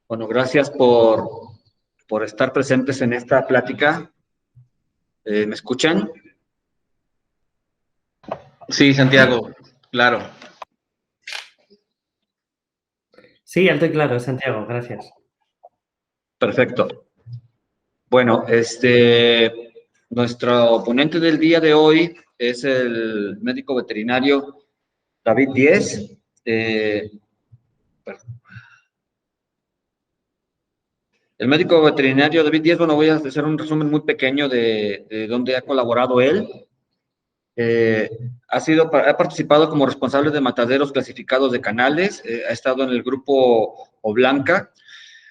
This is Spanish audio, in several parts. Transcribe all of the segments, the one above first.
Bueno, gracias por estar presentes en esta plática. ¿Me escuchan? Sí, Santiago, claro. Sí, alto y claro, Santiago, gracias. Perfecto. Bueno, nuestro ponente del día de hoy es el médico veterinario David Díez. El médico veterinario David Díez, bueno, voy a hacer un resumen muy pequeño de dónde ha colaborado él. Ha participado como responsable de mataderos clasificados de canales, ha estado en el grupo Oblanca,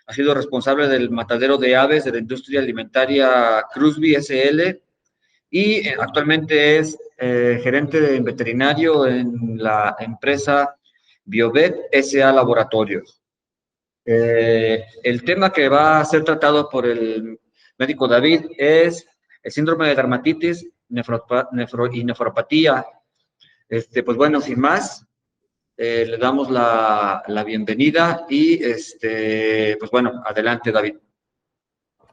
ha sido responsable del matadero de aves de la industria alimentaria Cruzby SL y actualmente es gerente de veterinario en la empresa Biovet SA Laboratorios. El tema que va a ser tratado por el médico David es el síndrome de dermatitis y nefropatía. Pues bueno, sin más, le damos la bienvenida y pues bueno, adelante David,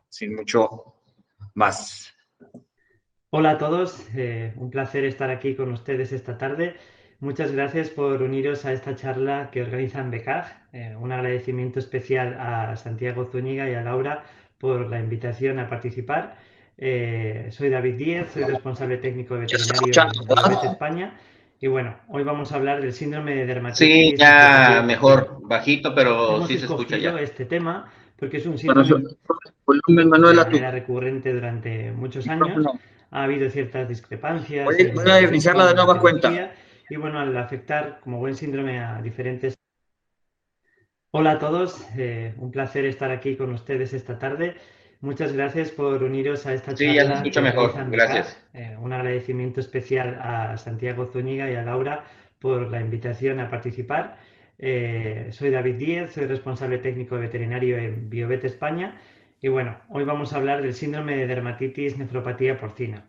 sin mucho más. Hola a todos, un placer estar aquí con ustedes esta tarde. Muchas gracias por uniros a esta charla que organizan BECAG. Un agradecimiento especial a Santiago Zúñiga y a Laura por la invitación a participar. Soy David Díez, soy responsable técnico veterinario en Biovet España. Y bueno, hoy vamos a hablar del síndrome de Sí, dermatitis ya nefropatía porcina. mejor, bajito, pero Hemos sí se escucha escogido ya. este tema porque es un Bueno, síndrome volumen, de Manuel, a tu manera recurrente durante muchos años. micrófono. Ha habido ciertas discrepancias Voy en a el iniciarla de origen, en la nueva cuenta. etiología y bueno, al afectar como buen síndrome a diferentes... Hola a todos, un placer estar aquí con ustedes esta tarde. Muchas gracias por uniros a esta Sí, ya se charla que escucha mejor, organizan BECAG. gracias. Un agradecimiento especial a Santiago Zúñiga y a Laura por la invitación a participar. Soy David Díez, soy responsable técnico veterinario en Biovet España y bueno, hoy vamos a hablar del síndrome de dermatitis nefropatía porcina.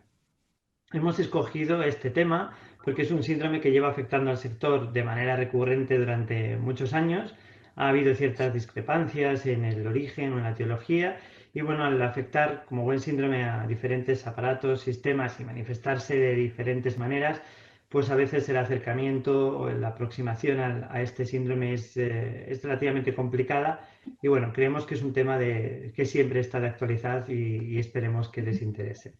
Hemos escogido este tema porque es un síndrome que lleva afectando al sector de manera recurrente durante muchos años. Ha habido ciertas discrepancias en el origen o en la etiología y bueno, al afectar como buen síndrome a diferentes aparatos, sistemas y manifestarse de diferentes maneras, pues a veces el acercamiento o la aproximación a este síndrome es relativamente complicada y bueno, creemos que es un tema que siempre está de actualidad y esperemos que les interese.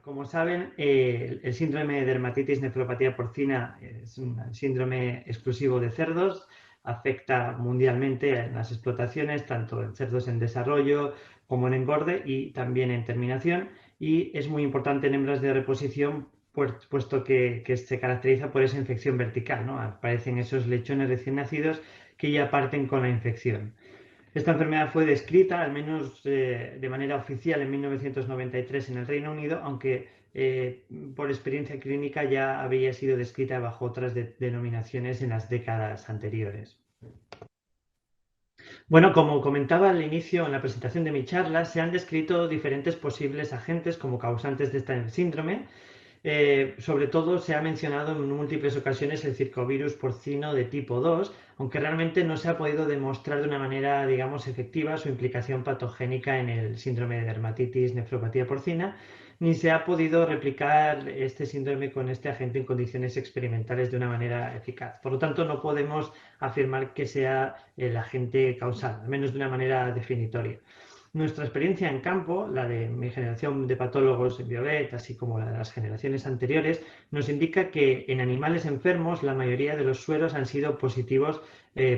Como saben, el síndrome de dermatitis nefropatía porcina es un síndrome exclusivo de cerdos, afecta mundialmente en las explotaciones, tanto en cerdos en desarrollo como en engorde y también en terminación, y es muy importante en hembras de reposición, puesto que se caracteriza por esa infección vertical, ¿no? Aparecen esos lechones recién nacidos que ya parten con la infección. Esta enfermedad fue descrita, al menos de manera oficial, en 1993 en el Reino Unido, aunque por experiencia clínica ya había sido descrita bajo otras denominaciones en las décadas anteriores. Bueno, como comentaba al inicio en la presentación de mi charla, se han descrito diferentes posibles agentes como causantes de este síndrome. Sobre todo se ha mencionado en múltiples ocasiones el circovirus porcino de tipo 2, aunque realmente no se ha podido demostrar de una manera, digamos, efectiva su implicación patogénica en el síndrome de dermatitis nefropatía porcina, ni se ha podido replicar este síndrome con este agente en condiciones experimentales de una manera eficaz. Por lo tanto, no podemos afirmar que sea el agente causal, al menos de una manera definitoria. Nuestra experiencia en campo, la de mi generación de patólogos en Biovet, así como la de las generaciones anteriores, nos indica que en animales enfermos la mayoría de los sueros han sido positivos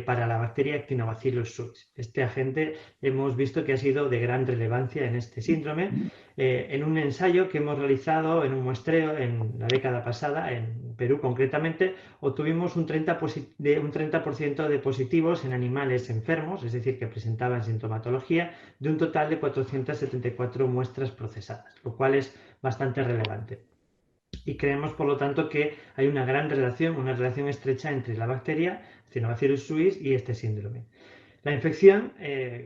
para la bacteria Actinobacillus suis. Este agente hemos visto que ha sido de gran relevancia en este síndrome. En un ensayo que hemos realizado en un muestreo en la década pasada, en Perú concretamente, obtuvimos un 30% de positivos en animales enfermos, es decir, que presentaban sintomatología, de un total de 474 muestras procesadas, lo cual es bastante relevante. Y creemos, por lo tanto, que hay una gran relación, una relación estrecha entre la bacteria Actinobacillus suis y este síndrome. La infección,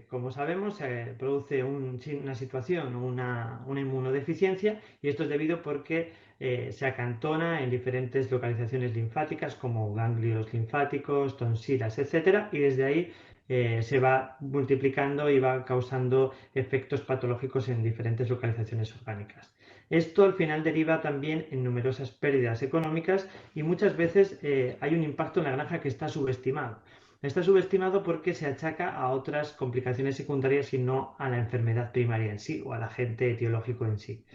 como sabemos, produce una situación, una inmunodeficiencia, y esto es debido porque se acantona en diferentes localizaciones linfáticas como ganglios linfáticos, tonsilas, etcétera, y desde ahí se va multiplicando y va causando efectos patológicos en diferentes localizaciones orgánicas. Esto al final deriva también en numerosas pérdidas económicas y muchas veces hay un impacto en la granja que está subestimado. Está subestimado porque se achaca a otras complicaciones secundarias y no a la enfermedad primaria en sí o al agente etiológico en sí.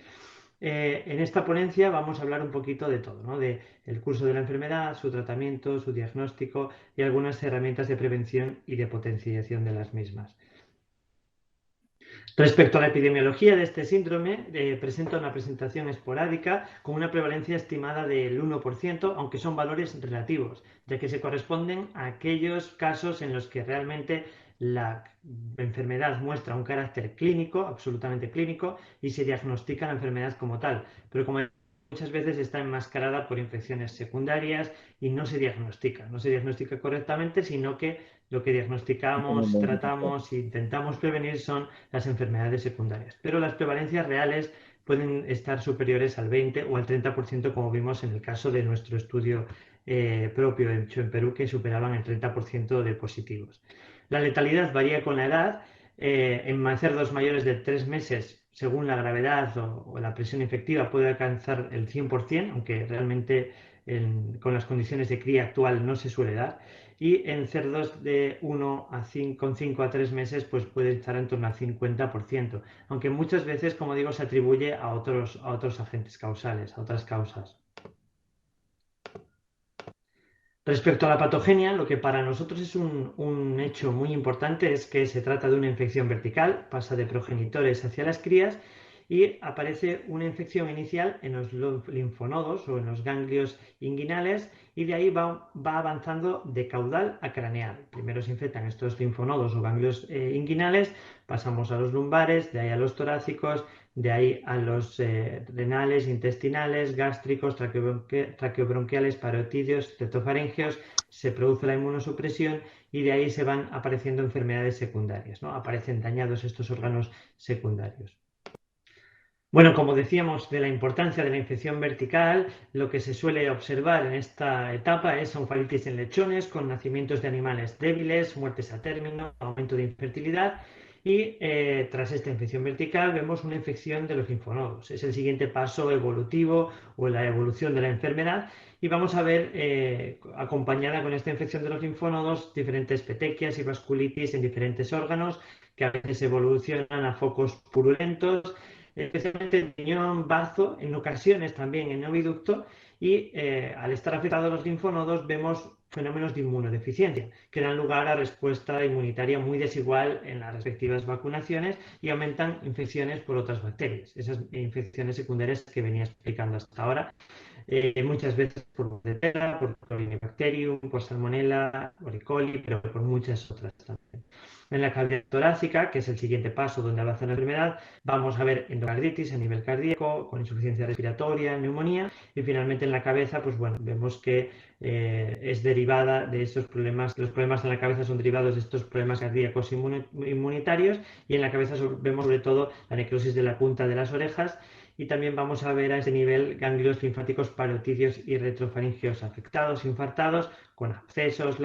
En esta ponencia vamos a hablar un poquito de todo, ¿no? De el curso de la enfermedad, su tratamiento, su diagnóstico y algunas herramientas de prevención y de potenciación de las mismas. Respecto a la epidemiología de este síndrome, presenta una presentación esporádica con una prevalencia estimada del 1%, aunque son valores relativos, ya que se corresponden a aquellos casos en los que realmente la enfermedad muestra un carácter clínico, absolutamente clínico, y se diagnostica la enfermedad como tal. Pero como muchas veces está enmascarada por infecciones secundarias y no se diagnostica correctamente, sino que lo que diagnosticamos, tratamos e intentamos prevenir son las enfermedades secundarias. Pero las prevalencias reales pueden estar superiores al 20 o al 30%, como vimos en el caso de nuestro estudio propio hecho en Perú, que superaban el 30% de positivos. La letalidad varía con la edad. En cerdos mayores de 3 meses, según la gravedad o la presión infectiva, puede alcanzar el 100%, aunque realmente con las condiciones de cría actual no se suele dar. Y en cerdos de 1 a 5, con 5 a 3 meses, pues puede estar en torno al 50%, aunque muchas veces, como digo, se atribuye a otros agentes causales, a otras causas. Respecto a la patogenia, lo que para nosotros es un hecho muy importante es que se trata de una infección vertical, pasa de progenitores hacia las crías y aparece una infección inicial en los linfonodos o en los ganglios inguinales y de ahí va avanzando de caudal a craneal. Primero se infectan estos linfonodos o ganglios inguinales, pasamos a los lumbares, de ahí a los torácicos, de ahí a los renales, intestinales, gástricos, traqueobronquiales, parotidios, cetofaringeos, se produce la inmunosupresión y de ahí se van apareciendo enfermedades secundarias, ¿no? Aparecen dañados estos órganos secundarios. Bueno, como decíamos de la importancia de la infección vertical, lo que se suele observar en esta etapa es oncefalitis en lechones con nacimientos de animales débiles, muertes a término, aumento de infertilidad y tras esta infección vertical vemos una infección de los linfonodos. Es el siguiente paso evolutivo o la evolución de la enfermedad y vamos a ver acompañada con esta infección de los linfonodos diferentes petequias y vasculitis en diferentes órganos que a veces evolucionan a focos purulentos, especialmente en riñón, bazo, en ocasiones también en oviducto y al estar afectados los linfonodos vemos fenómenos de inmunodeficiencia que dan lugar a respuesta inmunitaria muy desigual en las respectivas vacunaciones y aumentan infecciones por otras bacterias, esas infecciones secundarias que venía explicando hasta ahora, muchas veces por Bacteria, por Corynebacterium, por Salmonella, por E. coli, pero por muchas otras también. En la cavidad torácica, que es el siguiente paso donde avanza la enfermedad, vamos a ver endocarditis a nivel cardíaco, con insuficiencia respiratoria, neumonía, y finalmente en la cabeza, pues bueno, vemos que es derivada de estos problemas, los problemas en la cabeza son derivados de estos problemas cardíacos inmunitarios, y en la cabeza vemos sobre todo la necrosis de la punta de las orejas, y también vamos a ver a ese nivel ganglios linfáticos parotidios y retrofaringeos afectados, infartados, con abscesos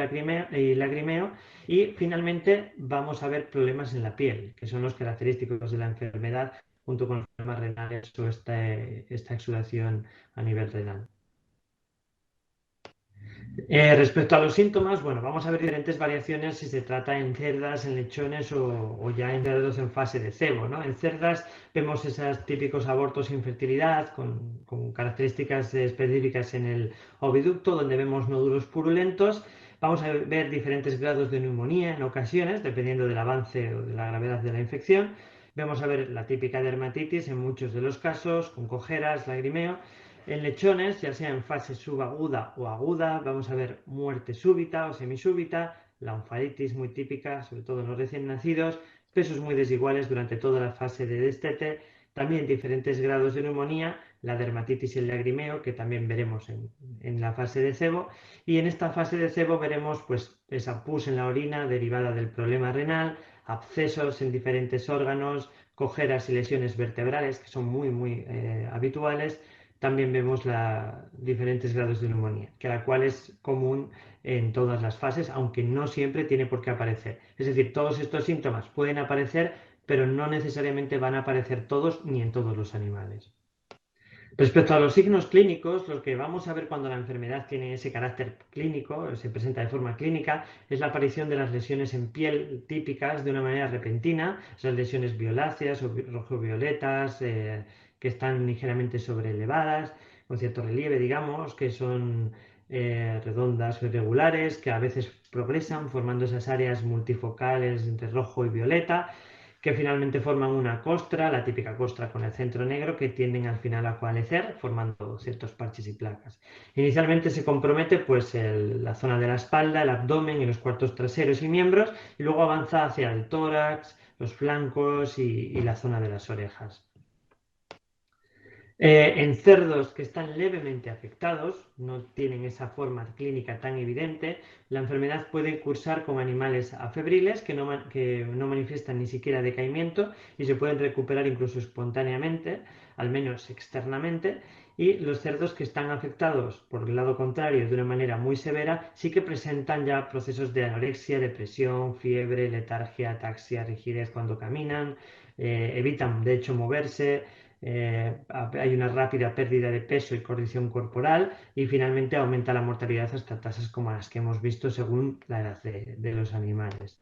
y lagrimeo. Y finalmente vamos a ver problemas en la piel, que son los característicos de la enfermedad, junto con los problemas renales o esta exudación a nivel renal. Respecto a los síntomas, bueno, vamos a ver diferentes variaciones si se trata en cerdas, en lechones o ya en cerdos en fase de cebo, ¿no? En cerdas vemos esos típicos abortos sin fertilidad con características específicas en el oviducto, donde vemos nódulos purulentos. Vamos a ver diferentes grados de neumonía en ocasiones, dependiendo del avance o de la gravedad de la infección. Vamos a ver la típica dermatitis en muchos de los casos, con cojeras, lagrimeo. En lechones, ya sea en fase subaguda o aguda, vamos a ver muerte súbita o semisúbita, la oncefalitis muy típica, sobre todo en los recién nacidos, pesos muy desiguales durante toda la fase de destete, también diferentes grados de neumonía, la dermatitis y el lagrimeo, que también veremos en la fase de cebo, y en esta fase de cebo veremos pues esa pus en la orina derivada del problema renal, abscesos en diferentes órganos, cojeras y lesiones vertebrales, que son muy habituales, también vemos diferentes grados de neumonía, que la cual es común en todas las fases, aunque no siempre tiene por qué aparecer. Es decir, todos estos síntomas pueden aparecer, pero no necesariamente van a aparecer todos ni en todos los animales. Respecto a los signos clínicos, lo que vamos a ver cuando la enfermedad tiene ese carácter clínico, se presenta de forma clínica, es la aparición de las lesiones en piel típicas de una manera repentina, esas lesiones violáceas o rojo-violetas que están ligeramente sobrelevadas, con cierto relieve, digamos, que son redondas o irregulares, que a veces progresan formando esas áreas multifocales entre rojo y violeta, que finalmente forman una costra, la típica costra con el centro negro, que tienden al final a coalescer, formando ciertos parches y placas. Inicialmente se compromete pues, la zona de la espalda, el abdomen y los cuartos traseros y miembros, y luego avanza hacia el tórax, los flancos y la zona de las orejas. En cerdos que están levemente afectados, no tienen esa forma clínica tan evidente, la enfermedad puede cursar con animales afebriles que no manifiestan ni siquiera decaimiento y se pueden recuperar incluso espontáneamente, al menos externamente, y los cerdos que están afectados, por el lado contrario, de una manera muy severa, sí que presentan ya procesos de anorexia, depresión, fiebre, letargia, ataxia, rigidez cuando caminan, evitan de hecho moverse. Hay una rápida pérdida de peso y condición corporal y finalmente aumenta la mortalidad hasta tasas como las que hemos visto según la edad de los animales.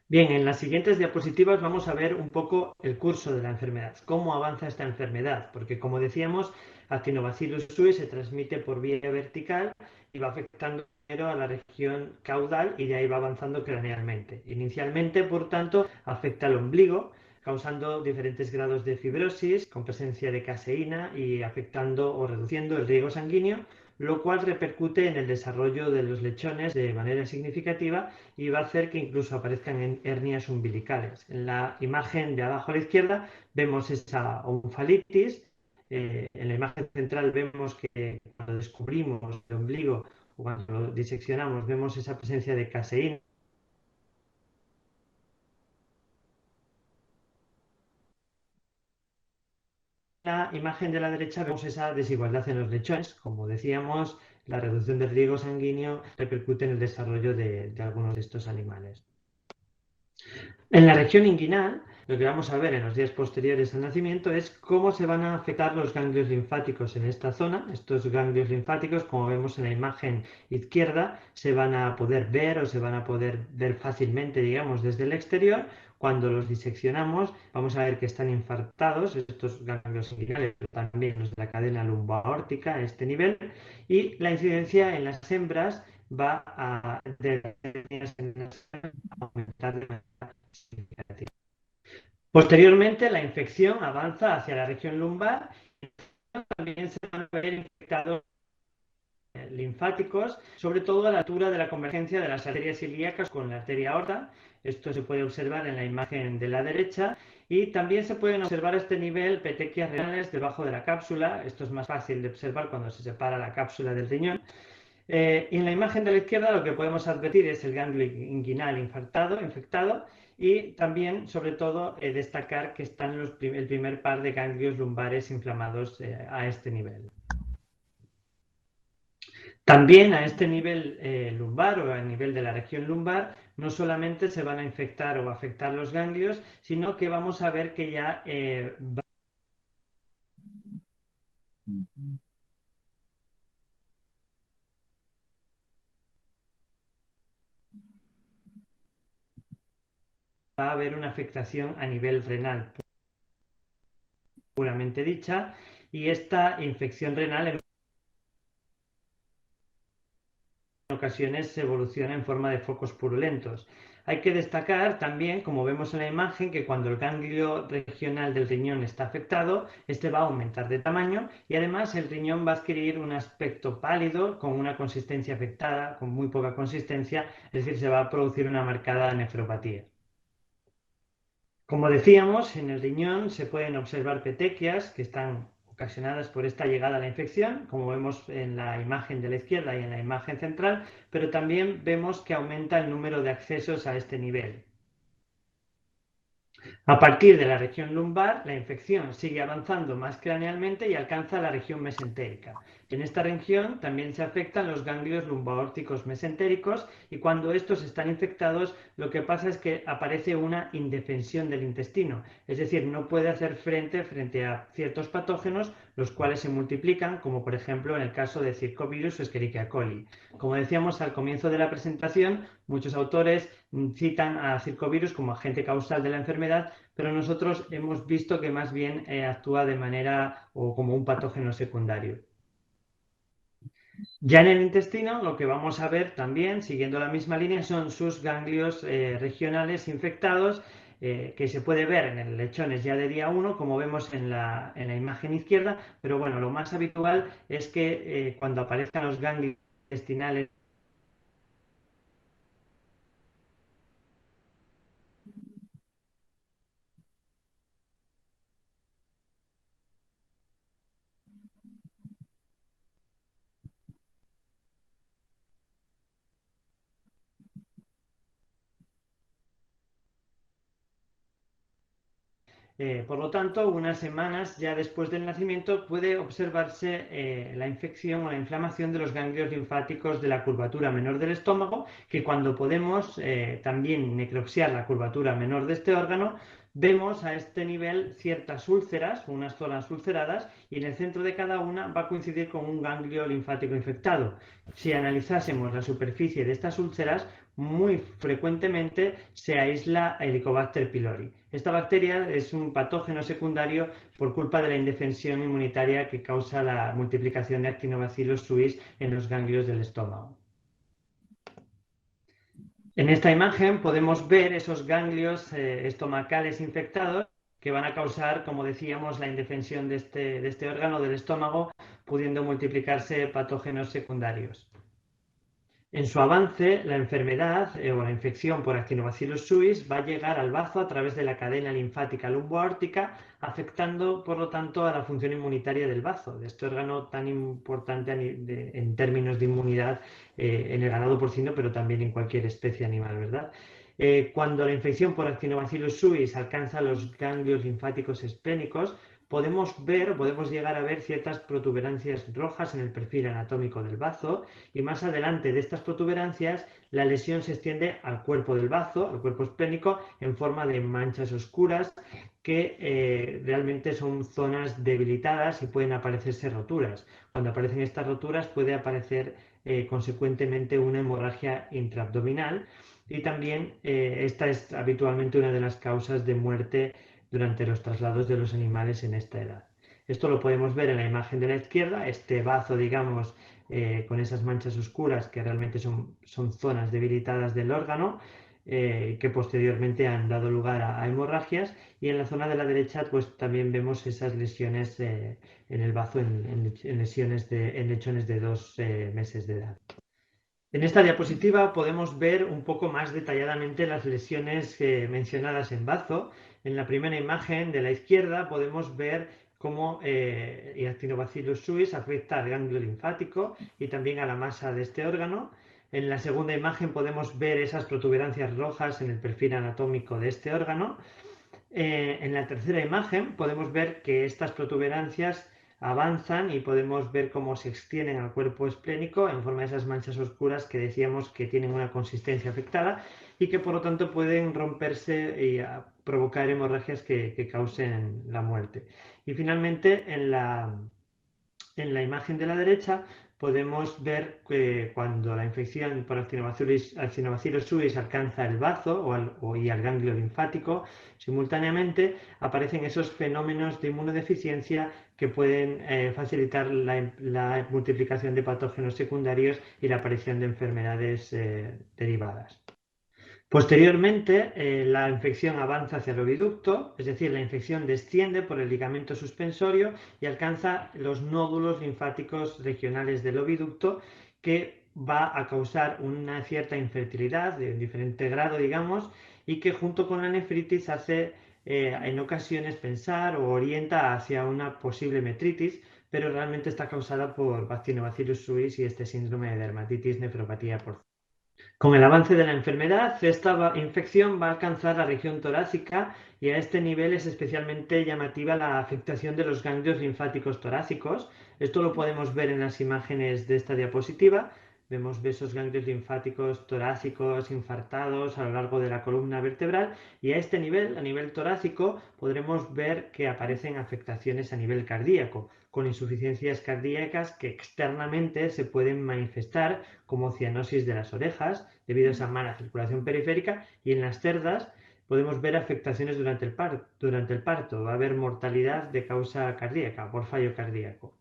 Bien, en las siguientes diapositivas vamos a ver un poco el curso de la enfermedad, cómo avanza esta enfermedad, porque como decíamos, Actinobacillus sui se transmite por vía vertical y va afectando primero a la región caudal y de ahí va avanzando cranealmente. Inicialmente, por tanto, afecta al ombligo, causando diferentes grados de fibrosis con presencia de caseína y afectando o reduciendo el riego sanguíneo, lo cual repercute en el desarrollo de los lechones de manera significativa y va a hacer que incluso aparezcan en hernias umbilicales. En la imagen de abajo a la izquierda vemos esa onfalitis. En la imagen central vemos que cuando descubrimos el ombligo o cuando lo diseccionamos vemos esa presencia de caseína. En la imagen de la derecha vemos esa desigualdad en los lechones. Como decíamos, la reducción del riego sanguíneo repercute en el desarrollo de algunos de estos animales. En la región inguinal, lo que vamos a ver en los días posteriores al nacimiento es cómo se van a afectar los ganglios linfáticos en esta zona. Estos ganglios linfáticos, como vemos en la imagen izquierda, se van a poder ver o se van a poder ver fácilmente, digamos, desde el exterior. Cuando los diseccionamos, vamos a ver que están infartados estos ganglios inguinales, pero también los de la cadena lumbar-aórtica a este nivel. Y la incidencia en las hembras va a aumentar de manera significativa. Posteriormente, la infección avanza hacia la región lumbar y también se van a ver infectados linfáticos, sobre todo a la altura de la convergencia de las arterias ilíacas con la arteria aorta. Esto se puede observar en la imagen de la derecha y también se pueden observar a este nivel petequias renales debajo de la cápsula. Esto es más fácil de observar cuando se separa la cápsula del riñón. Y en la imagen de la izquierda lo que podemos advertir es el ganglio inguinal infectado y también, sobre todo, destacar que están el primer par de ganglios lumbares inflamados a este nivel. También a este nivel lumbar o a nivel de la región lumbar, no solamente se van a infectar o afectar los ganglios, sino que vamos a ver que ya va a haber una afectación a nivel renal puramente dicha, y esta infección renal en ocasiones se evoluciona en forma de focos purulentos. Hay que destacar también, como vemos en la imagen, que cuando el ganglio regional del riñón está afectado, este va a aumentar de tamaño y además el riñón va a adquirir un aspecto pálido con una consistencia afectada, con muy poca consistencia, es decir, se va a producir una marcada nefropatía. Como decíamos, en el riñón se pueden observar petequias que están ocasionadas por esta llegada a la infección, como vemos en la imagen de la izquierda y en la imagen central, pero también vemos que aumenta el número de accesos a este nivel. A partir de la región lumbar, la infección sigue avanzando más cranealmente y alcanza la región mesentérica. En esta región también se afectan los ganglios lumbaórticos mesentéricos y cuando estos están infectados, lo que pasa es que aparece una indefensión del intestino, es decir, no puede hacer frente a ciertos patógenos, los cuales se multiplican, como por ejemplo en el caso de Zircovirus o Escherichia coli. Como decíamos al comienzo de la presentación, muchos autores citan a Zircovirus como agente causal de la enfermedad, pero nosotros hemos visto que más bien actúa de manera o como un patógeno secundario. Ya en el intestino, lo que vamos a ver también, siguiendo la misma línea, son sus ganglios regionales infectados, que se puede ver en el lechones ya de día 1, como vemos en la imagen izquierda, pero bueno, lo más habitual es que cuando aparezcan los ganglios intestinales por lo tanto, unas semanas ya después del nacimiento puede observarse la infección o la inflamación de los ganglios linfáticos de la curvatura menor del estómago, que cuando podemos también necropsiar la curvatura menor de este órgano, vemos a este nivel ciertas úlceras, unas zonas ulceradas, y en el centro de cada una va a coincidir con un ganglio linfático infectado. Si analizásemos la superficie de estas úlceras, muy frecuentemente se aísla Helicobacter pylori. Esta bacteria es un patógeno secundario por culpa de la indefensión inmunitaria que causa la multiplicación de Actinobacillus suis en los ganglios del estómago. En esta imagen podemos ver esos ganglios estomacales infectados que van a causar, como decíamos, la indefensión de este órgano del estómago, pudiendo multiplicarse patógenos secundarios. En su avance, la enfermedad o la infección por Actinobacillus suis va a llegar al bazo a través de la cadena linfática lumboaórtica, afectando, por lo tanto, a la función inmunitaria del bazo, de este órgano tan importante en términos de inmunidad en el ganado porcino, pero también en cualquier especie animal, ¿verdad? Cuando la infección por Actinobacillus suis alcanza los ganglios linfáticos esplénicos, podemos llegar a ver ciertas protuberancias rojas en el perfil anatómico del bazo, y más adelante de estas protuberancias la lesión se extiende al cuerpo del bazo, al cuerpo esplénico, en forma de manchas oscuras que realmente son zonas debilitadas y pueden aparecerse roturas. Cuando aparecen estas roturas puede aparecer consecuentemente una hemorragia intraabdominal, y también esta es habitualmente una de las causas de muerte durante los traslados de los animales en esta edad. Esto lo podemos ver en la imagen de la izquierda, este bazo, digamos, con esas manchas oscuras que realmente son zonas debilitadas del órgano, que posteriormente han dado lugar a hemorragias, y en la zona de la derecha pues también vemos esas lesiones en el bazo, en lechones de 2 meses de edad. En esta diapositiva podemos ver un poco más detalladamente las lesiones mencionadas en bazo. En la primera imagen de la izquierda podemos ver cómo Actinobacillus suis afecta al ganglio linfático y también a la masa de este órgano. En la segunda imagen podemos ver esas protuberancias rojas en el perfil anatómico de este órgano. En la tercera imagen podemos ver que estas protuberancias avanzan y podemos ver cómo se extienden al cuerpo esplénico en forma de esas manchas oscuras que decíamos que tienen una consistencia afectada y que por lo tanto pueden romperse y provocar hemorragias que causen la muerte. Y finalmente en la imagen de la derecha podemos ver que cuando la infección por Actinobacillus suis alcanza el bazo y al ganglio linfático, simultáneamente aparecen esos fenómenos de inmunodeficiencia que pueden facilitar la multiplicación de patógenos secundarios y la aparición de enfermedades derivadas. Posteriormente, la infección avanza hacia el oviducto, es decir, la infección desciende por el ligamento suspensorio y alcanza los nódulos linfáticos regionales del oviducto, que va a causar una cierta infertilidad de diferente grado, digamos, y que junto con la nefritis hace en ocasiones pensar o orienta hacia una posible metritis, pero realmente está causada por Actinobacillus suis y este síndrome de dermatitis nefropatía porcina. Con el avance de la enfermedad, esta infección va a alcanzar la región torácica y a este nivel es especialmente llamativa la afectación de los ganglios linfáticos torácicos. Esto lo podemos ver en las imágenes de esta diapositiva. Vemos esos ganglios linfáticos torácicos infartados a lo largo de la columna vertebral y a este nivel, a nivel torácico, podremos ver que aparecen afectaciones a nivel cardíaco, con insuficiencias cardíacas que externamente se pueden manifestar como cianosis de las orejas debido a esa mala circulación periférica, y en las cerdas podemos ver afectaciones durante el parto. Va a haber mortalidad de causa cardíaca por fallo cardíaco.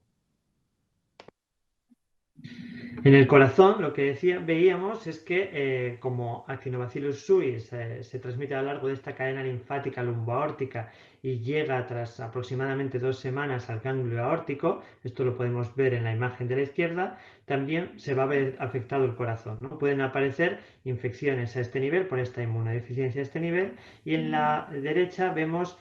En el corazón, lo que veíamos es que como Actinobacillus suis se transmite a lo largo de esta cadena linfática lumboaórtica y llega tras aproximadamente 2 semanas al ganglio aórtico, esto lo podemos ver en la imagen de la izquierda, también se va a ver afectado el corazón, ¿no? Pueden aparecer infecciones a este nivel por esta inmunodeficiencia a este nivel, y en la derecha vemos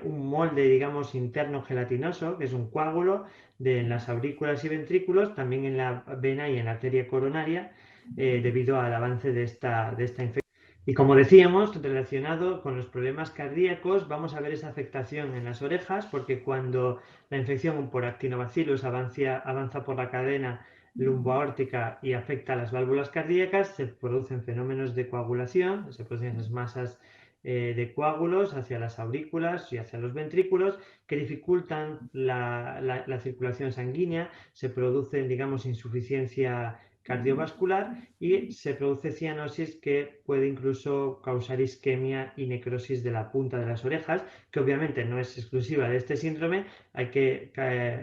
un molde, digamos, interno gelatinoso, que es un coágulo de las aurículas y ventrículos, también en la vena y en la arteria coronaria, debido al avance de esta infección. Y como decíamos, relacionado con los problemas cardíacos, vamos a ver esa afectación en las orejas, porque cuando la infección por Actinobacillus avanza por la cadena lumboaórtica y afecta a las válvulas cardíacas, se producen fenómenos de coagulación, se producen esas masas de coágulos hacia las aurículas y hacia los ventrículos que dificultan la circulación sanguínea, se produce, digamos, insuficiencia cardiovascular y se produce cianosis que puede incluso causar isquemia y necrosis de la punta de las orejas, que obviamente no es exclusiva de este síndrome,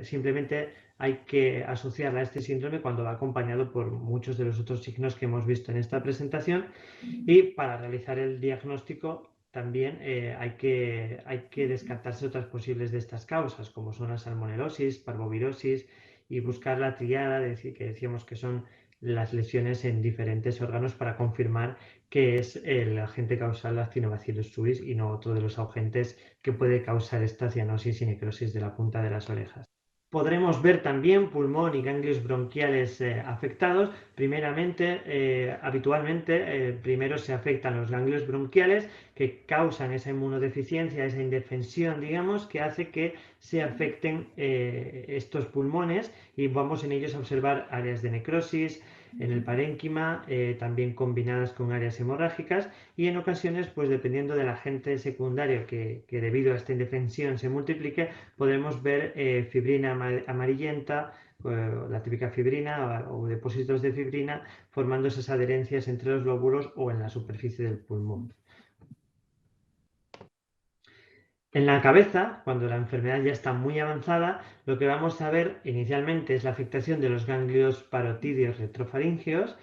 simplemente hay que asociarla a este síndrome cuando va acompañado por muchos de los otros signos que hemos visto en esta presentación. Y para realizar el diagnóstico también hay que descartarse otras posibles de estas causas, como son la salmonelosis, parvovirosis, y buscar la triada, que decíamos que son las lesiones en diferentes órganos para confirmar que es el agente causal la Actinobacillus suis y no otro de los agentes que puede causar esta cianosis y necrosis de la punta de las orejas. Podremos ver también pulmón y ganglios bronquiales afectados. Habitualmente, primero se afectan los ganglios bronquiales que causan esa inmunodeficiencia, esa indefensión, digamos, que hace que se afecten estos pulmones, y vamos en ellos a observar áreas de necrosis en el parénquima, también combinadas con áreas hemorrágicas, y en ocasiones, pues dependiendo del agente secundario que debido a esta indefensión se multiplique, podemos ver fibrina amarillenta, la típica fibrina o depósitos de fibrina formando esas adherencias entre los lóbulos o en la superficie del pulmón. En la cabeza, cuando la enfermedad ya está muy avanzada, lo que vamos a ver inicialmente es la afectación de los ganglios parotídeos retrofaríngeos,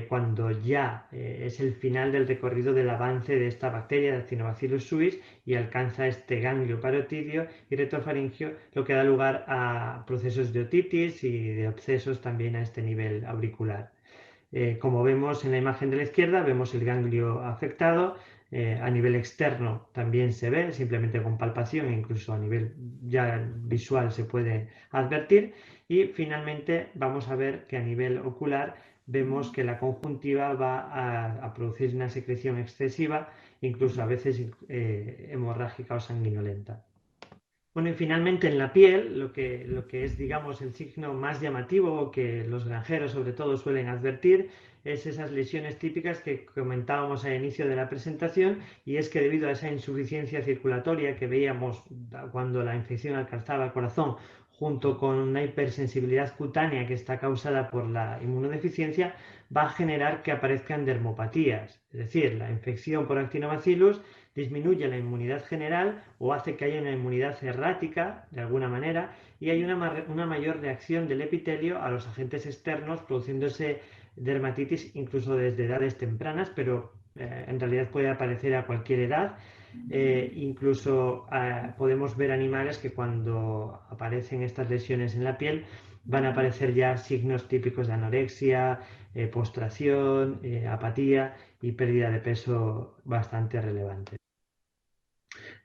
cuando ya es el final del recorrido del avance de esta bacteria de Actinobacillus suis y alcanza este ganglio parotídeo y retrofaríngeo, lo que da lugar a procesos de otitis y de abscesos también a este nivel auricular. Como vemos en la imagen de la izquierda, vemos el ganglio afectado. A nivel externo también se ve, simplemente con palpación, e incluso a nivel ya visual se puede advertir. Y finalmente vamos a ver que a nivel ocular vemos que la conjuntiva va a producir una secreción excesiva, incluso a veces hemorrágica o sanguinolenta. Bueno, y finalmente en la piel, lo que es, digamos, el signo más llamativo que los granjeros sobre todo suelen advertir es esas lesiones típicas que comentábamos al inicio de la presentación, y es que debido a esa insuficiencia circulatoria que veíamos cuando la infección alcanzaba el corazón, junto con una hipersensibilidad cutánea que está causada por la inmunodeficiencia, va a generar que aparezcan dermopatías, es decir, la infección por Actinobacillus disminuye la inmunidad general o hace que haya una inmunidad errática de alguna manera, y hay una mayor reacción del epitelio a los agentes externos, produciéndose dermatitis incluso desde edades tempranas, pero en realidad puede aparecer a cualquier edad. Incluso podemos ver animales que cuando aparecen estas lesiones en la piel van a aparecer ya signos típicos de anorexia, postración, apatía y pérdida de peso bastante relevante.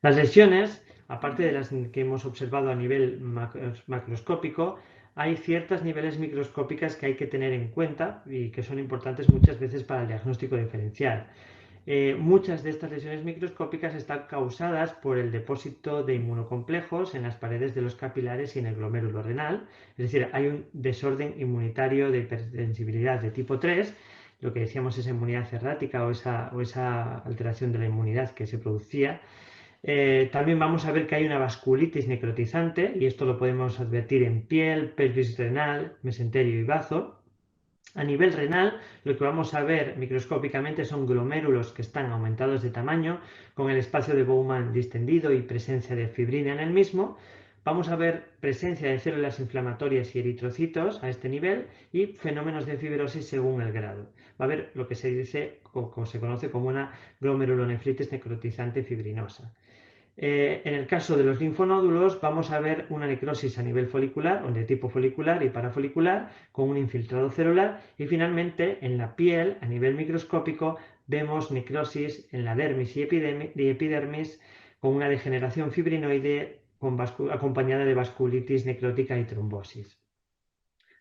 Las lesiones, aparte de las que hemos observado a nivel macroscópico, hay ciertos niveles microscópicos que hay que tener en cuenta y que son importantes muchas veces para el diagnóstico diferencial. Muchas de estas lesiones microscópicas están causadas por el depósito de inmunocomplejos en las paredes de los capilares y en el glomérulo renal. Es decir, hay un desorden inmunitario de hipersensibilidad de tipo 3, lo que decíamos esa inmunidad errática o esa alteración de la inmunidad que se producía. También vamos a ver que hay una vasculitis necrotizante, y esto lo podemos advertir en piel, pelvis renal, mesenterio y bazo. A nivel renal, lo que vamos a ver microscópicamente son glomérulos que están aumentados de tamaño, con el espacio de Bowman distendido y presencia de fibrina en el mismo. Vamos a ver presencia de células inflamatorias y eritrocitos a este nivel y fenómenos de fibrosis según el grado. Va a haber lo que se dice o se conoce como una glomerulonefritis necrotizante fibrinosa. En el caso de los linfonódulos vamos a ver una necrosis a nivel folicular o de tipo folicular y parafolicular con un infiltrado celular, y finalmente en la piel a nivel microscópico vemos necrosis en la dermis y epidermis con una degeneración fibrinoide acompañada de vasculitis necrótica y trombosis.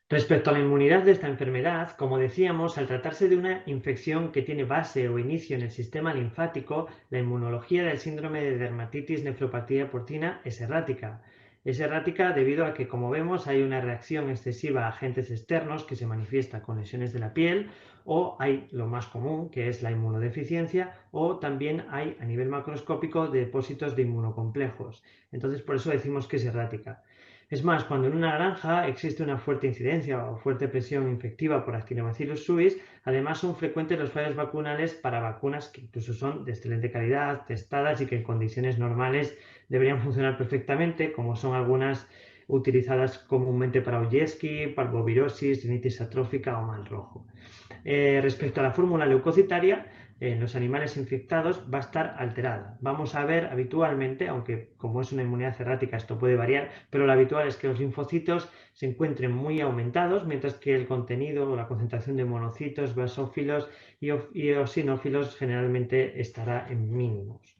Respecto a la inmunidad de esta enfermedad, como decíamos, al tratarse de una infección que tiene base o inicio en el sistema linfático, la inmunología del síndrome de dermatitis nefropatía porcina es errática. Es errática debido a que, como vemos, hay una reacción excesiva a agentes externos que se manifiesta con lesiones de la piel, o hay lo más común, que es la inmunodeficiencia, o también hay a nivel macroscópico depósitos de inmunocomplejos. Entonces, por eso decimos que es errática. Es más, cuando en una granja existe una fuerte incidencia o fuerte presión infectiva por Actinobacillus suis, además son frecuentes los fallos vacunales para vacunas que incluso son de excelente calidad, testadas y que en condiciones normales deberían funcionar perfectamente, como son algunas utilizadas comúnmente para Oyeski, parvovirosis, rinitis atrófica o mal rojo. Respecto a la fórmula leucocitaria, en los animales infectados va a estar alterada. Vamos a ver habitualmente, aunque como es una inmunidad errática esto puede variar, pero lo habitual es que los linfocitos se encuentren muy aumentados, mientras que el contenido o la concentración de monocitos, basófilos y eosinófilos generalmente estará en mínimos.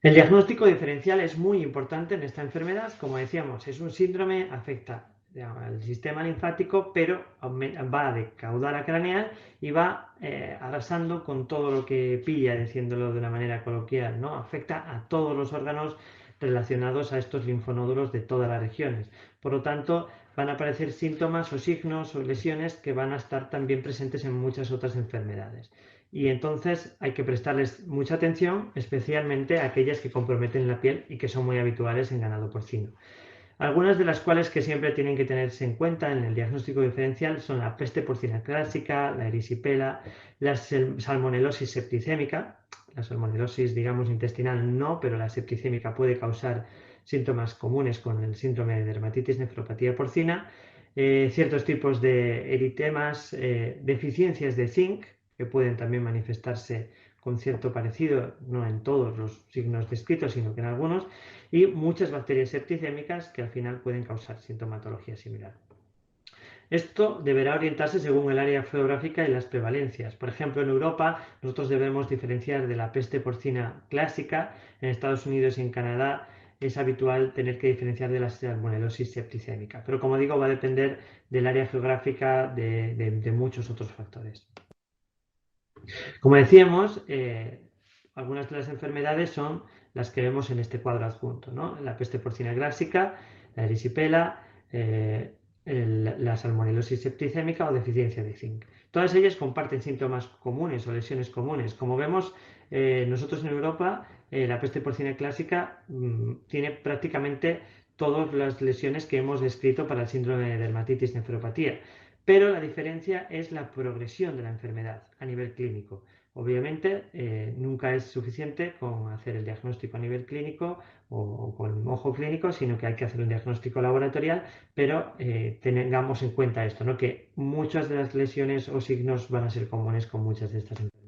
El diagnóstico diferencial es muy importante en esta enfermedad. Como decíamos, es un síndrome, afecta al sistema linfático, pero va de caudal a craneal y va arrasando con todo lo que pilla, diciéndolo de una manera coloquial, ¿no? Afecta a todos los órganos relacionados a estos linfonódulos de todas las regiones. Por lo tanto, van a aparecer síntomas o signos o lesiones que van a estar también presentes en muchas otras enfermedades. Y entonces hay que prestarles mucha atención, especialmente a aquellas que comprometen la piel y que son muy habituales en ganado porcino. Algunas de las cuales que siempre tienen que tenerse en cuenta en el diagnóstico diferencial son la peste porcina clásica, la erisipela, la salmonelosis septicémica. La salmonelosis, digamos, intestinal no, pero la septicémica puede causar síntomas comunes con el síndrome de dermatitis nefropatía porcina, ciertos tipos de eritemas, deficiencias de zinc, que pueden también manifestarse con cierto parecido, no en todos los signos descritos, sino que en algunos, y muchas bacterias septicémicas que al final pueden causar sintomatología similar. Esto deberá orientarse según el área geográfica y las prevalencias. Por ejemplo, en Europa nosotros debemos diferenciar de la peste porcina clásica. En Estados Unidos y en Canadá es habitual tener que diferenciar de la salmonelosis septicémica. Pero como digo, va a depender del área geográfica de muchos otros factores. Como decíamos, algunas de las enfermedades son las que vemos en este cuadro adjunto, ¿no? La peste porcina clásica, la erisipela, la salmonelosis septicémica o deficiencia de zinc. Todas ellas comparten síntomas comunes o lesiones comunes. Como vemos, nosotros en Europa, la peste porcina clásica tiene prácticamente todas las lesiones que hemos descrito para el síndrome de dermatitis nefropatía. Pero la diferencia es la progresión de la enfermedad a nivel clínico. Obviamente, nunca es suficiente con hacer el diagnóstico a nivel clínico o con ojo clínico, sino que hay que hacer un diagnóstico laboratorial, pero tengamos en cuenta esto, ¿no? Que muchas de las lesiones o signos van a ser comunes con muchas de estas enfermedades.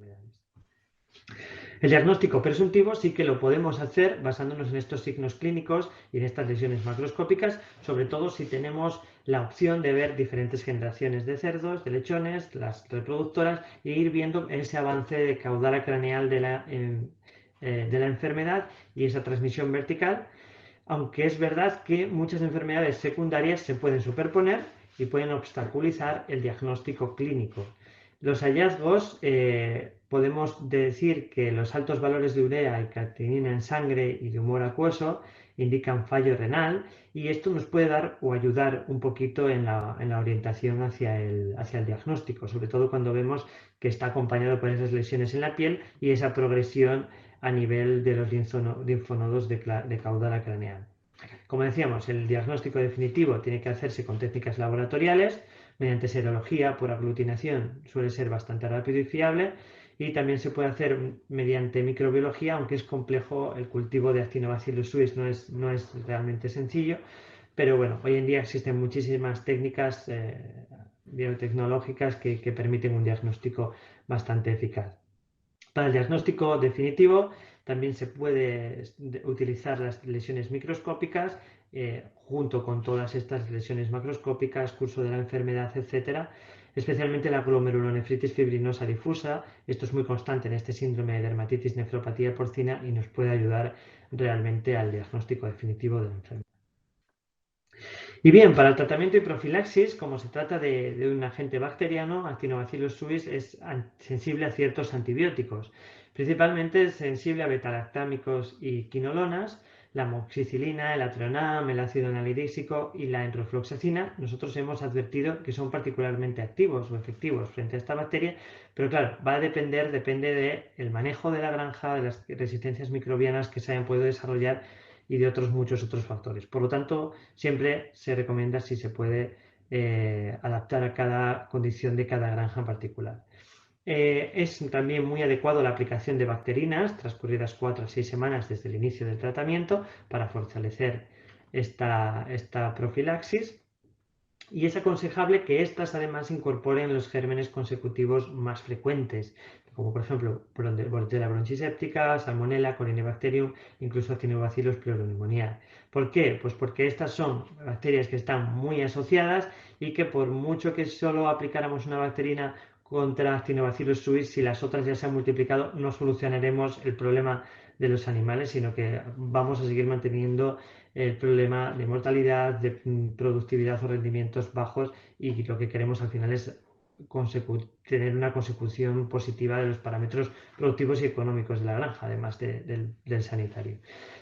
El diagnóstico presuntivo sí que lo podemos hacer basándonos en estos signos clínicos y en estas lesiones macroscópicas, sobre todo si tenemos la opción de ver diferentes generaciones de cerdos, de lechones, las reproductoras, e ir viendo ese avance de caudal craneal de la enfermedad y esa transmisión vertical. aunque es verdad que muchas enfermedades secundarias se pueden superponer y pueden obstaculizar el diagnóstico clínico. Los hallazgos, podemos decir que los altos valores de urea y creatinina en sangre y de humor acuoso indican fallo renal, y esto nos puede dar o ayudar un poquito en la orientación hacia el diagnóstico, sobre todo cuando vemos que está acompañado por esas lesiones en la piel y esa progresión a nivel de los linfonodos de caudal craneal. Como decíamos, el diagnóstico definitivo tiene que hacerse con técnicas laboratoriales, mediante serología por aglutinación, suele ser bastante rápido y fiable, y también se puede hacer mediante microbiología, aunque es complejo. El cultivo de Actinobacillus suis no es realmente sencillo, pero bueno, hoy en día existen muchísimas técnicas biotecnológicas que permiten un diagnóstico bastante eficaz. Para el diagnóstico definitivo también se puede utilizar las lesiones microscópicas junto con todas estas lesiones macroscópicas, curso de la enfermedad, etcétera, especialmente la glomerulonefritis fibrinosa difusa. Esto es muy constante en este síndrome de dermatitis nefropatía porcina y nos puede ayudar realmente al diagnóstico definitivo de la enfermedad. Y bien, para el tratamiento y profilaxis, como se trata de un agente bacteriano, Actinobacillus suis es sensible a ciertos antibióticos. Principalmente es sensible a betalactámicos y quinolonas, la amoxicilina, el atronam, el ácido anhidríxico y la enrofloxacina. Nosotros hemos advertido que son particularmente activos o efectivos frente a esta bacteria, pero claro, depende del manejo de la granja, de las resistencias microbianas que se hayan podido desarrollar y de muchos otros factores. Por lo tanto, siempre se recomienda, si se puede, adaptar a cada condición de cada granja en particular. Es también muy adecuado la aplicación de bacterinas transcurridas 4 a 6 semanas desde el inicio del tratamiento para fortalecer esta profilaxis. Y es aconsejable que éstas además incorporen los gérmenes consecutivos más frecuentes, como por ejemplo Bordetella bronchiséptica, Salmonella, Corynebacterium, incluso Actinobacillus pleuropneumoniae. ¿Por qué? Pues porque estas son bacterias que están muy asociadas y que por mucho que solo aplicáramos una bacterina contra Actinobacillus suis, si las otras ya se han multiplicado, no solucionaremos el problema de los animales, sino que vamos a seguir manteniendo el problema de mortalidad, de productividad o rendimientos bajos, y lo que queremos al final es tener una consecución positiva de los parámetros productivos y económicos de la granja, además del sanitario.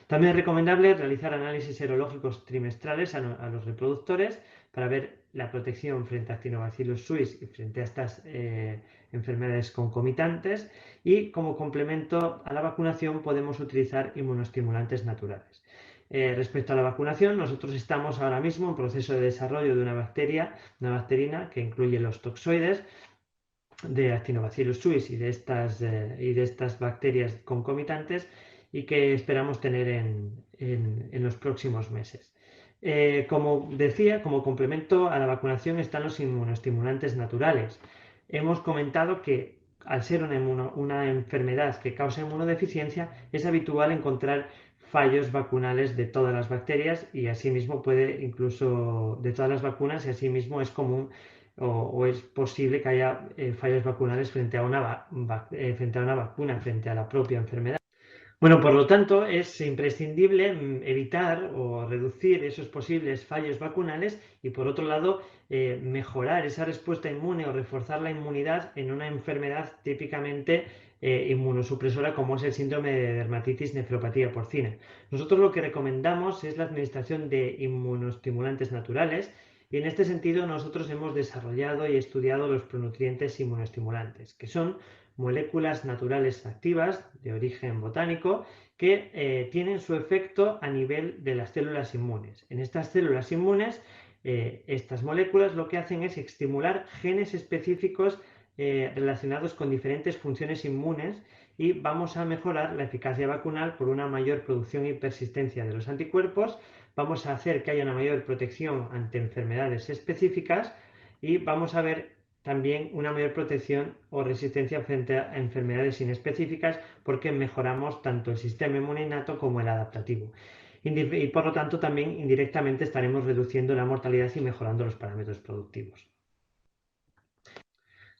También es recomendable realizar análisis serológicos trimestrales a los reproductores para ver la protección frente a Actinobacillus suis y frente a estas enfermedades concomitantes, y como complemento a la vacunación podemos utilizar inmunoestimulantes naturales. Respecto a la vacunación, nosotros estamos ahora mismo en proceso de desarrollo de una bacterina que incluye los toxoides de Actinobacillus suis y de estas bacterias concomitantes, y que esperamos tener en los próximos meses. Como decía, como complemento a la vacunación están los inmunoestimulantes naturales. Hemos comentado que al ser una enfermedad que causa inmunodeficiencia, es habitual encontrar fallos vacunales de todas las bacterias, y asimismo incluso de todas las vacunas, y asimismo es común o es posible que haya fallos vacunales frente a una vacuna, frente a la propia enfermedad. Bueno, por lo tanto, es imprescindible evitar o reducir esos posibles fallos vacunales y, por otro lado, mejorar esa respuesta inmune o reforzar la inmunidad en una enfermedad típicamente inmunosupresora como es el síndrome de dermatitis nefropatía porcina. Nosotros lo que recomendamos es la administración de inmunoestimulantes naturales, y en este sentido nosotros hemos desarrollado y estudiado los pronutrientes inmunoestimulantes, que son moléculas naturales activas de origen botánico que tienen su efecto a nivel de las células inmunes. En estas células inmunes, estas moléculas lo que hacen es estimular genes específicos relacionados con diferentes funciones inmunes, y vamos a mejorar la eficacia vacunal por una mayor producción y persistencia de los anticuerpos. Vamos a hacer que haya una mayor protección ante enfermedades específicas, y vamos a ver también una mayor protección o resistencia frente a enfermedades inespecíficas, porque mejoramos tanto el sistema inmune innato como el adaptativo. Y por lo tanto también indirectamente estaremos reduciendo la mortalidad y mejorando los parámetros productivos.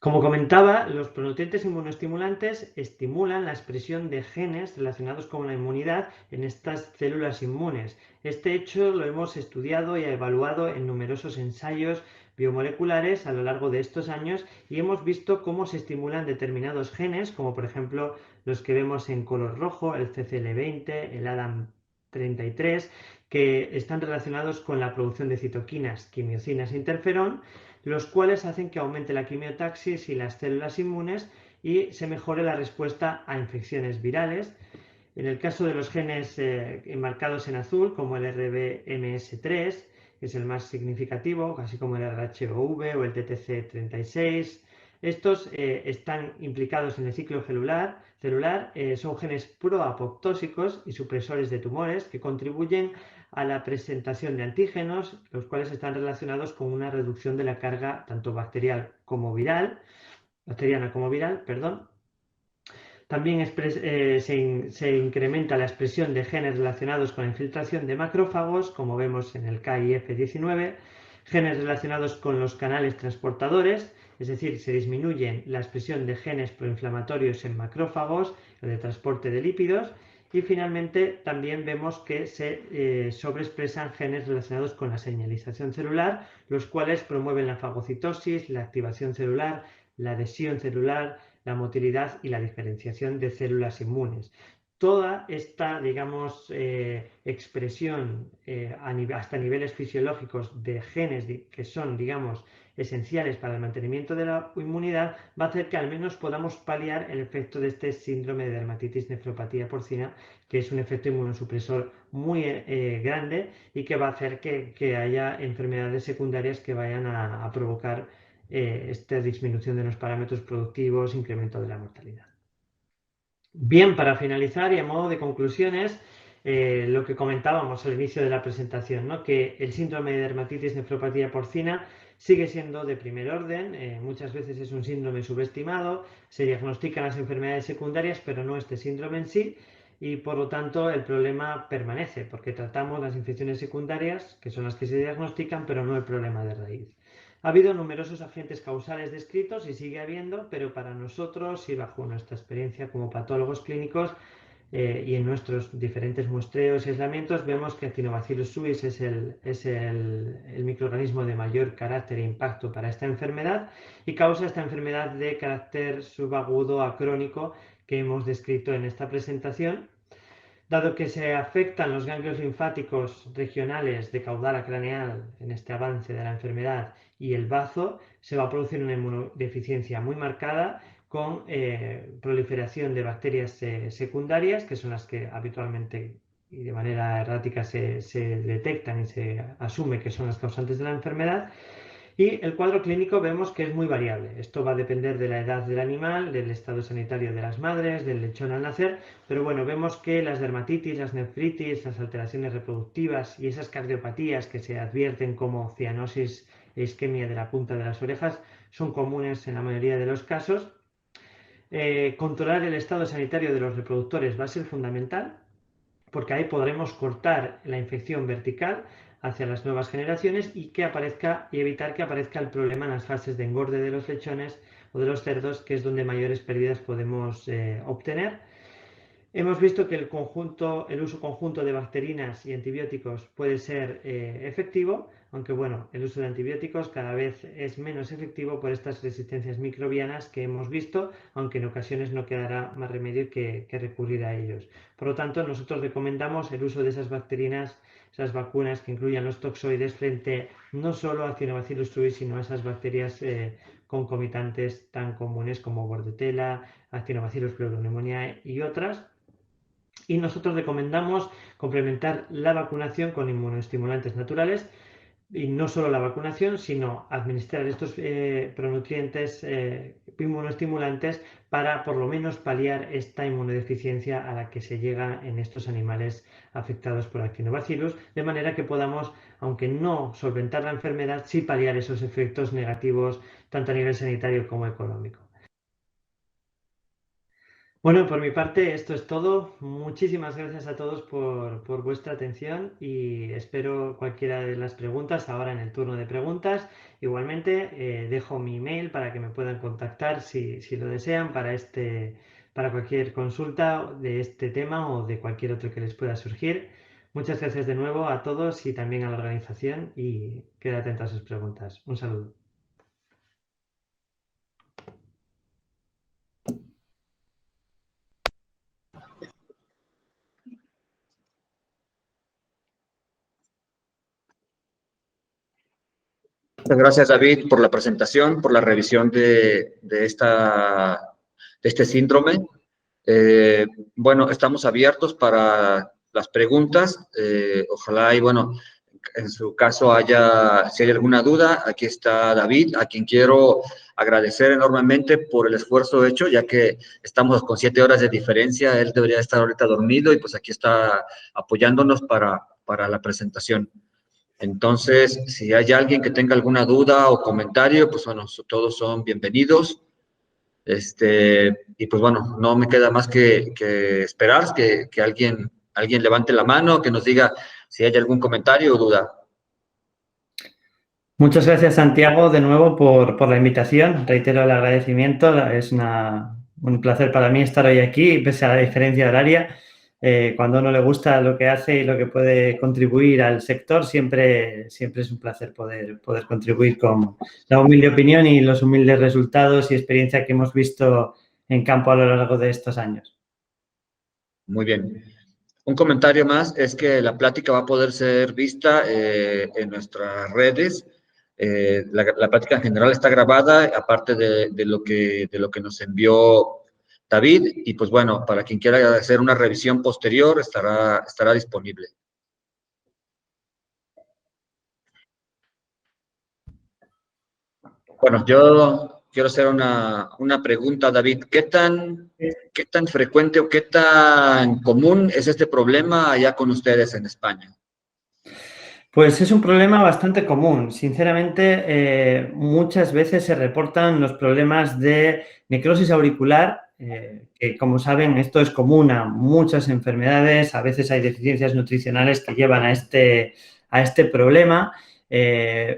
Como comentaba, los pronutrientes inmunoestimulantes estimulan la expresión de genes relacionados con la inmunidad en estas células inmunes. Este hecho lo hemos estudiado y evaluado en numerosos ensayos biomoleculares a lo largo de estos años y hemos visto cómo se estimulan determinados genes, como por ejemplo los que vemos en color rojo, el CCL20, el ADAM33, que están relacionados con la producción de citoquinas, quimiocinas e interferón, los cuales hacen que aumente la quimiotaxis y las células inmunes y se mejore la respuesta a infecciones virales. En el caso de los genes enmarcados en azul, como el RBMS3, que es el más significativo, así como el RHOV o el TTC36, estos están implicados en el ciclo celular, son genes proapoptósicos y supresores de tumores que contribuyen a la presentación de antígenos, los cuales están relacionados con una reducción de la carga tanto bacteriana como viral, perdón. También se incrementa la expresión de genes relacionados con la infiltración de macrófagos, como vemos en el KIF19, genes relacionados con los canales transportadores, es decir, se disminuye la expresión de genes proinflamatorios en macrófagos, el de transporte de lípidos, y finalmente también vemos que se sobreexpresan genes relacionados con la señalización celular, los cuales promueven la fagocitosis, la activación celular, la adhesión celular, la motilidad y la diferenciación de células inmunes. Toda esta, digamos, expresión hasta niveles fisiológicos de genes que son, digamos, esenciales para el mantenimiento de la inmunidad, va a hacer que al menos podamos paliar el efecto de este síndrome de dermatitis nefropatía porcina, que es un efecto inmunosupresor muy grande y que va a hacer que haya enfermedades secundarias que vayan a provocar esta disminución de los parámetros productivos, incremento de la mortalidad. Bien, para finalizar y a modo de conclusiones, lo que comentábamos al inicio de la presentación, ¿no? Que el síndrome de dermatitis nefropatía porcina sigue siendo de primer orden, muchas veces es un síndrome subestimado, se diagnostican las enfermedades secundarias, pero no este síndrome en sí, y por lo tanto el problema permanece, porque tratamos las infecciones secundarias, que son las que se diagnostican, pero no el problema de raíz. Ha habido numerosos agentes causales descritos y sigue habiendo, pero para nosotros y bajo nuestra experiencia como patólogos clínicos y en nuestros diferentes muestreos y aislamientos vemos que Actinobacillus suis es el microorganismo de mayor carácter e impacto para esta enfermedad y causa esta enfermedad de carácter subagudo a crónico que hemos descrito en esta presentación. Dado que se afectan los ganglios linfáticos regionales de caudal a craneal en este avance de la enfermedad y el bazo, se va a producir una inmunodeficiencia muy marcada con proliferación de bacterias secundarias, que son las que habitualmente y de manera errática se detectan y se asume que son las causantes de la enfermedad. Y el cuadro clínico vemos que es muy variable. Esto va a depender de la edad del animal, del estado sanitario de las madres, del lechón al nacer, pero bueno, vemos que las dermatitis, las nefritis, las alteraciones reproductivas y esas cardiopatías que se advierten como cianosis e isquemia de la punta de las orejas son comunes en la mayoría de los casos. Controlar el estado sanitario de los reproductores va a ser fundamental, porque ahí podremos cortar la infección vertical hacia las nuevas generaciones y evitar que aparezca el problema en las fases de engorde de los lechones o de los cerdos, que es donde mayores pérdidas podemos obtener. Hemos visto que el uso conjunto de bacterinas y antibióticos puede ser efectivo, aunque bueno, el uso de antibióticos cada vez es menos efectivo por estas resistencias microbianas que hemos visto, aunque en ocasiones no quedará más remedio que recurrir a ellos. Por lo tanto, nosotros recomendamos el uso de esas bacterinas, esas vacunas que incluyan los toxoides frente no solo a Actinobacillus suis, sino a esas bacterias concomitantes tan comunes como Bordetella, Actinobacillus pleuropneumoniae y otras. Y nosotros recomendamos complementar la vacunación con inmunoestimulantes naturales y no solo la vacunación, sino administrar estos pronutrientes inmunoestimulantes para por lo menos paliar esta inmunodeficiencia a la que se llega en estos animales afectados por Actinobacillus, de manera que podamos, aunque no solventar la enfermedad, sí paliar esos efectos negativos tanto a nivel sanitario como económico. Bueno, por mi parte, esto es todo. Muchísimas gracias a todos por vuestra atención y espero cualquiera de las preguntas ahora en el turno de preguntas. Igualmente, dejo mi email para que me puedan contactar si lo desean para cualquier consulta de este tema o de cualquier otro que les pueda surgir. Muchas gracias de nuevo a todos y también a la organización y quedo atento a sus preguntas. Un saludo. Muchas gracias, David, por la presentación, por la revisión de este síndrome. Eh, bueno, estamos abiertos para las preguntas. Ojalá y, bueno, en su caso si hay alguna duda, aquí está David, a quien quiero agradecer enormemente por el esfuerzo hecho, ya que estamos con 7 horas de diferencia. Él debería estar ahorita dormido y pues aquí está apoyándonos para la presentación. Entonces, si hay alguien que tenga alguna duda o comentario, pues bueno, todos son bienvenidos. Y pues bueno, no me queda más que esperar que alguien levante la mano, que nos diga si hay algún comentario o duda. Muchas gracias, Santiago, de nuevo por la invitación. Reitero el agradecimiento. Es un placer para mí estar hoy aquí, pese a la diferencia horaria. Cuando a uno le gusta lo que hace y lo que puede contribuir al sector, siempre es un placer poder contribuir con la humilde opinión y los humildes resultados y experiencia que hemos visto en campo a lo largo de estos años. Muy bien. Un comentario más es que la plática va a poder ser vista en nuestras redes. La plática en general está grabada, aparte de lo que nos envió David, y pues bueno, para quien quiera hacer una revisión posterior, estará disponible. Bueno, yo quiero hacer una pregunta, David. ¿Qué tan frecuente o qué tan común es este problema allá con ustedes en España? Pues es un problema bastante común. Sinceramente, muchas veces se reportan los problemas de necrosis auricular, que como saben, esto es común a muchas enfermedades. A veces hay deficiencias nutricionales que llevan a este problema.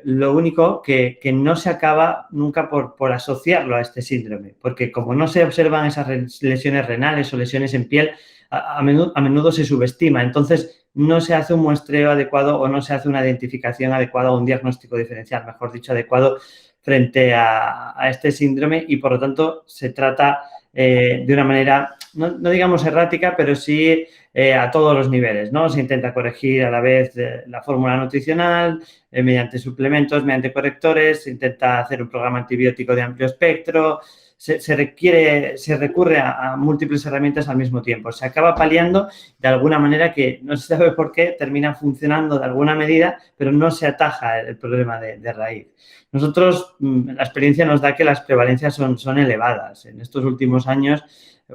Lo único que no se acaba nunca por asociarlo a este síndrome, porque como no se observan esas lesiones renales o lesiones en piel, a menudo se subestima. Entonces, no se hace un muestreo adecuado o no se hace una identificación adecuada o un diagnóstico diferencial, mejor dicho, adecuado frente a este síndrome y, por lo tanto, se trata de una manera, no digamos errática, pero sí a todos los niveles, ¿no? Se intenta corregir a la vez la fórmula nutricional, mediante suplementos, mediante correctores, se intenta hacer un programa antibiótico de amplio espectro. Se recurre a múltiples herramientas al mismo tiempo. Se acaba paliando de alguna manera que no se sabe por qué, termina funcionando de alguna medida, pero no se ataja el problema de raíz. Nosotros, la experiencia nos da que las prevalencias son elevadas. En estos últimos años,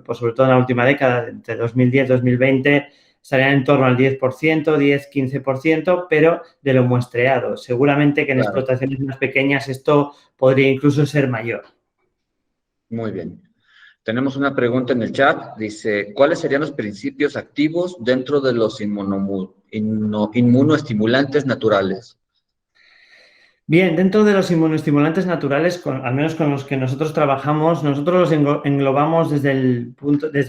pues sobre todo en la última década, entre 2010 y 2020, estarían en torno al 10%, 10-15%, pero de lo muestreado. Seguramente que en explotaciones más pequeñas esto podría incluso ser mayor. Muy bien. Tenemos una pregunta en el chat. Dice, ¿cuáles serían los principios activos dentro de los inmunoestimulantes naturales? Bien, dentro de los inmunoestimulantes naturales, al menos con los que nosotros trabajamos, nosotros los englobamos desde el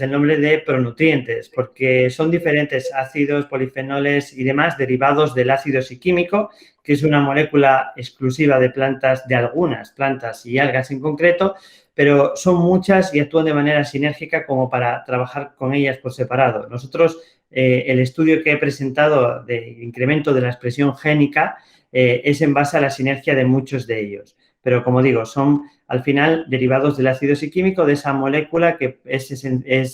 nombre de pronutrientes, porque son diferentes ácidos, polifenoles y demás derivados del ácido psiquímico, que es una molécula exclusiva de plantas, de algunas plantas y algas en concreto, pero son muchas y actúan de manera sinérgica como para trabajar con ellas por separado. Nosotros, el estudio que he presentado de incremento de la expresión génica, es en base a la sinergia de muchos de ellos. Pero, como digo, son al final derivados del ácido psiquímico, de esa molécula que es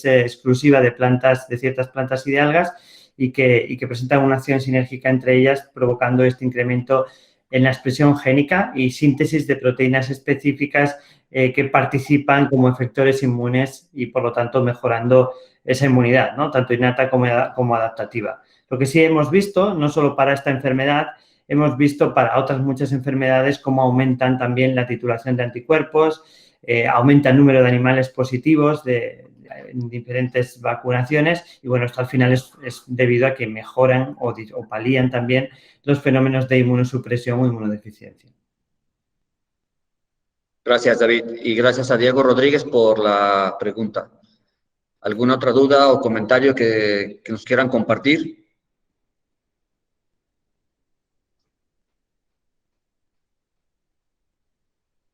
exclusiva de plantas, de ciertas plantas y de algas y que presentan una acción sinérgica entre ellas, provocando este incremento en la expresión génica y síntesis de proteínas específicas que participan como efectores inmunes y, por lo tanto, mejorando esa inmunidad, ¿no? Tanto innata como adaptativa. Lo que sí hemos visto, no solo para esta enfermedad, hemos visto para otras muchas enfermedades cómo aumentan también la titulación de anticuerpos, aumenta el número de animales positivos, de en diferentes vacunaciones y bueno, esto al final es debido a que mejoran o palían también los fenómenos de inmunosupresión o inmunodeficiencia. Gracias, David. Y gracias a Diego Rodríguez por la pregunta. ¿Alguna otra duda o comentario que nos quieran compartir?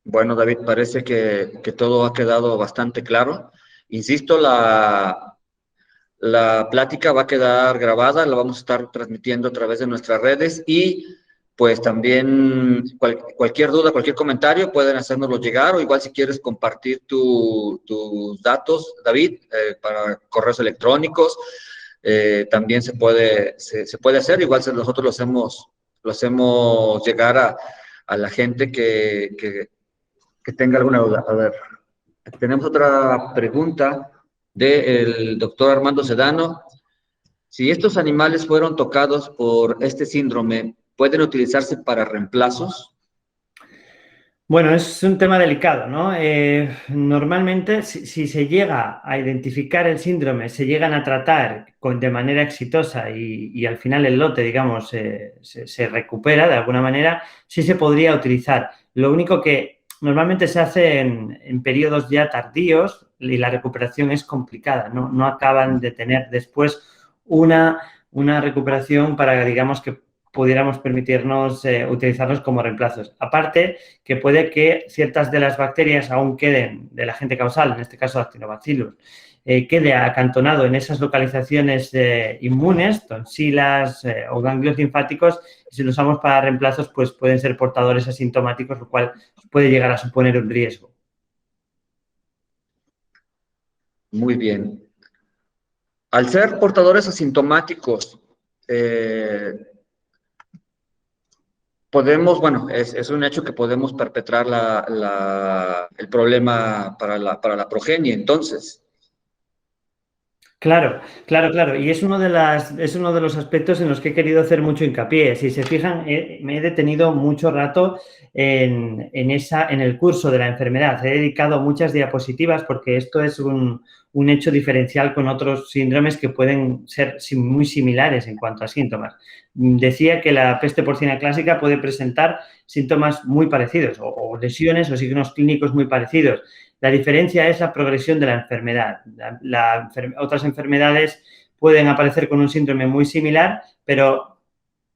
Bueno, David, parece que todo ha quedado bastante claro. Insisto, la plática va a quedar grabada, la vamos a estar transmitiendo a través de nuestras redes y pues también cualquier duda, cualquier comentario pueden hacérnoslo llegar o igual si quieres compartir tus datos, David, para correos electrónicos, también se puede hacer, igual nosotros lo hacemos llegar a la gente que tenga alguna duda. A ver, tenemos otra pregunta del doctor Armando Sedano. Si estos animales fueron tocados por este síndrome, ¿pueden utilizarse para reemplazos? Bueno, es un tema delicado, ¿no? Normalmente, si se llega a identificar el síndrome, se llegan a tratar de manera exitosa y al final el lote, digamos, se recupera de alguna manera, sí se podría utilizar. Lo único que normalmente se hace en periodos ya tardíos y la recuperación es complicada, ¿no? No acaban de tener después una recuperación para, digamos, que pudiéramos permitirnos utilizarlos como reemplazos. Aparte, que puede que ciertas de las bacterias aún queden del agente causal, en este caso Actinobacillus, quede acantonado en esas localizaciones inmunes, tonsilas o ganglios linfáticos, y si los usamos para reemplazos, pues pueden ser portadores asintomáticos, lo cual puede llegar a suponer un riesgo. Muy bien. Al ser portadores asintomáticos, podemos, bueno, es un hecho que podemos perpetrar el problema para la progenie, entonces. Claro. Y es uno de los aspectos en los que he querido hacer mucho hincapié. Si se fijan, me he detenido mucho rato en el curso de la enfermedad. He dedicado muchas diapositivas porque esto es un hecho diferencial con otros síndromes que pueden ser muy similares en cuanto a síntomas. Decía que la peste porcina clásica puede presentar síntomas muy parecidos o lesiones o signos clínicos muy parecidos. La diferencia es la progresión de la enfermedad. Otras enfermedades pueden aparecer con un síndrome muy similar, pero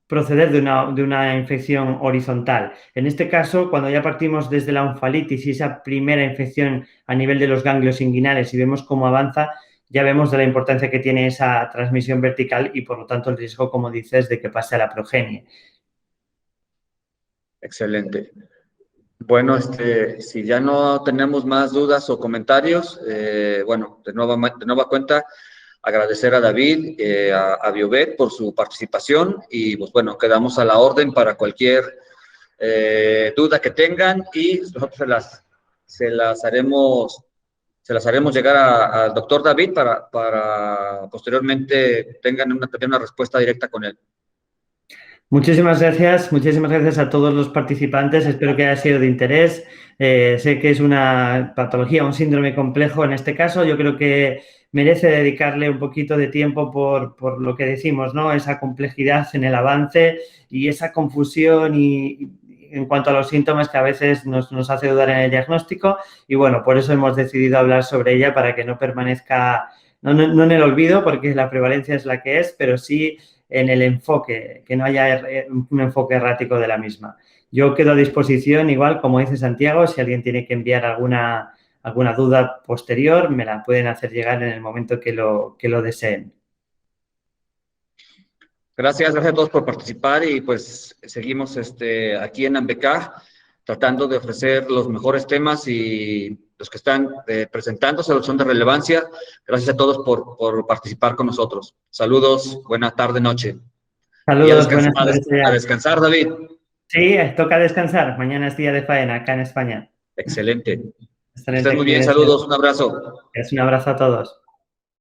proceder de una infección horizontal. En este caso, cuando ya partimos desde la oncefalitis y esa primera infección a nivel de los ganglios inguinales y vemos cómo avanza, ya vemos de la importancia que tiene esa transmisión vertical y, por lo tanto, el riesgo, como dices, de que pase a la progenie. Excelente. Bueno, si ya no tenemos más dudas o comentarios, bueno, de nueva cuenta, agradecer a David, a Biovet por su participación y, pues bueno, quedamos a la orden para cualquier duda que tengan y nosotros se las haremos llegar al doctor David para posteriormente tengan también una respuesta directa con él. Muchísimas gracias a todos los participantes, espero que haya sido de interés. Sé que es una patología, un síndrome complejo en este caso, yo creo que merece dedicarle un poquito de tiempo por lo que decimos, ¿no? Esa complejidad en el avance y esa confusión y en cuanto a los síntomas que a veces nos hace dudar en el diagnóstico y bueno, por eso hemos decidido hablar sobre ella para que no permanezca, no en el olvido porque la prevalencia es la que es, pero sí en el enfoque, que no haya un enfoque errático de la misma. Yo quedo a disposición, igual, como dice Santiago, si alguien tiene que enviar alguna duda posterior, me la pueden hacer llegar en el momento que lo deseen. Gracias a todos por participar y pues seguimos aquí en AMBECAG tratando de ofrecer los mejores temas y los que están presentándose son de relevancia. Gracias a todos por participar con nosotros. Saludos, buena tarde, noche. Saludos, buenas tardes. A descansar, David. Sí, toca descansar. Mañana es día de faena acá en España. Excelente. Excelente. Estén muy bien, saludos, un abrazo. Un abrazo a todos.